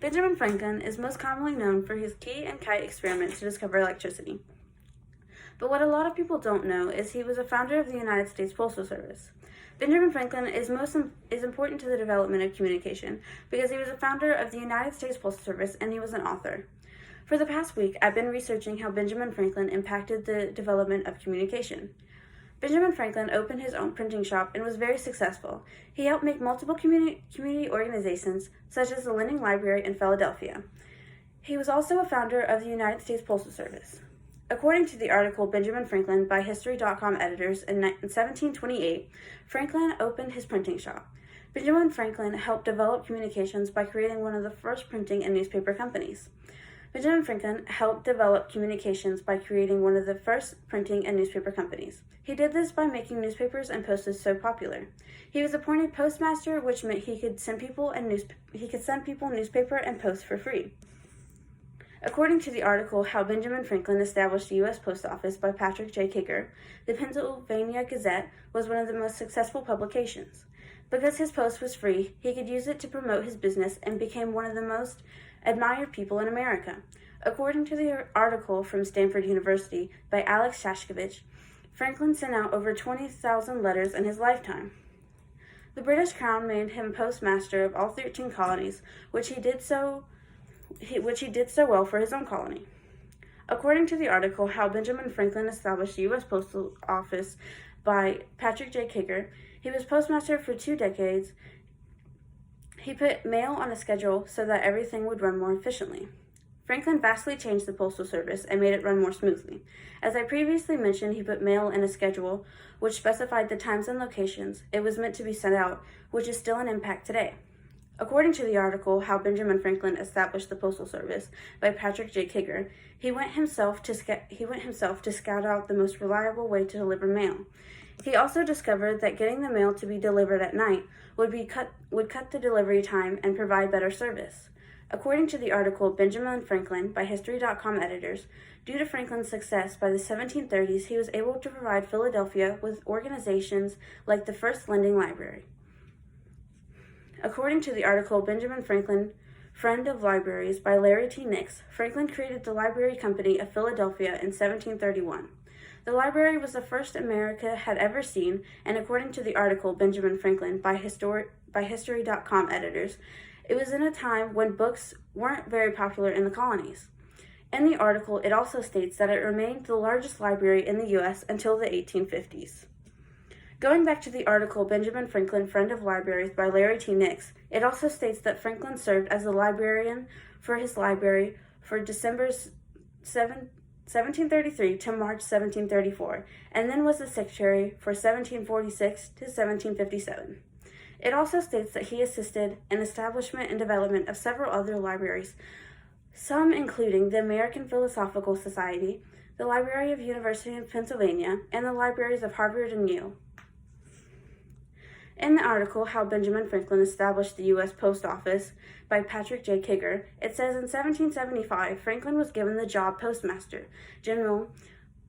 Benjamin Franklin is most commonly known for his key and kite experiment to discover electricity. But what a lot of people don't know is he was a founder of the United States Postal Service. Benjamin Franklin is important to the development of communication because he was a founder of the United States Postal Service and he was an author. For the past week, I've been researching how Benjamin Franklin impacted the development of communication. Benjamin Franklin opened his own printing shop and was very successful. He helped make multiple community organizations, such as the Lending Library in Philadelphia. He was also a founder of the United States Postal Service. According to the article Benjamin Franklin by History.com editors in 1728, Franklin opened his printing shop. Benjamin Franklin helped develop communications by creating one of the first printing and newspaper companies. Benjamin Franklin helped develop communications by creating one of the first printing and newspaper companies. He did this by making newspapers and postage so popular. He was appointed postmaster, which meant he could send people newspaper and post for free. According to the article How Benjamin Franklin Established the U.S. Post Office by Patrick J. Kicker, the Pennsylvania Gazette was one of the most successful publications. Because his post was free, he could use it to promote his business and became one of the most admired people in America. According to the article from Stanford University by Alex Shashkovich, Franklin sent out over 20,000 letters in his lifetime. The British Crown made him postmaster of all 13 colonies, which he did so well for his own colony. According to the article How Benjamin Franklin Established the U.S. Postal Office by Patrick J. Kicker, he was postmaster for 2 decades. He put mail on a schedule so that everything would run more efficiently. Franklin vastly changed the Postal Service and made it run more smoothly. As I previously mentioned, he put mail in a schedule which specified the times and locations it was meant to be sent out, which is still an impact today. According to the article How Benjamin Franklin Established the Postal Service by Patrick J. Kicker, he went himself to scout out the most reliable way to deliver mail. He also discovered that getting the mail to be delivered at night would cut the delivery time and provide better service. According to the article Benjamin Franklin by History.com editors, due to Franklin's success by the 1730s, he was able to provide Philadelphia with organizations like the First Lending Library. According to the article Benjamin Franklin, Friend of Libraries by Larry T. Nix, Franklin created the Library Company of Philadelphia in 1731. The library was the first America had ever seen, and according to the article Benjamin Franklin by History.com editors, it was in a time when books weren't very popular in the colonies. In the article, it also states that it remained the largest library in the U.S. until the 1850s. Going back to the article Benjamin Franklin, Friend of Libraries by Larry T. Nix, it also states that Franklin served as the librarian for his library for December 1733 to March 1734, and then was the secretary for 1746 to 1757. It also states that he assisted in establishment and development of several other libraries, some including the American Philosophical Society, the Library of University of Pennsylvania, and the libraries of Harvard and Yale. In the article How Benjamin Franklin Established the U.S. Post Office by Patrick J. Kicker, it says in 1775, Franklin was given the job Postmaster General.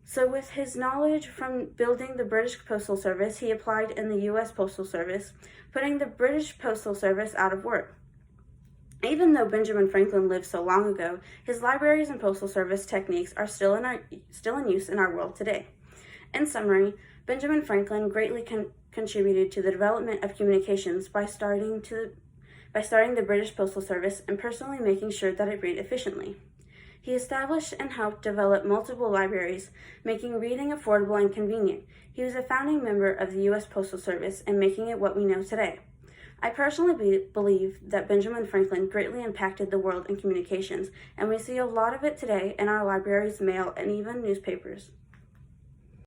So with his knowledge from building the British Postal Service, he applied in the U.S. Postal Service, putting the British Postal Service out of work. Even though Benjamin Franklin lived so long ago, his libraries and postal service techniques are still in use in our world today. In summary, Benjamin Franklin greatly contributed to the development of communications by starting the British Postal Service and personally making sure that it ran efficiently. He established and helped develop multiple libraries, making reading affordable and convenient. He was a founding member of the U.S. Postal Service and making it what we know today. I personally believe that Benjamin Franklin greatly impacted the world in communications, and we see a lot of it today in our libraries, mail, and even newspapers.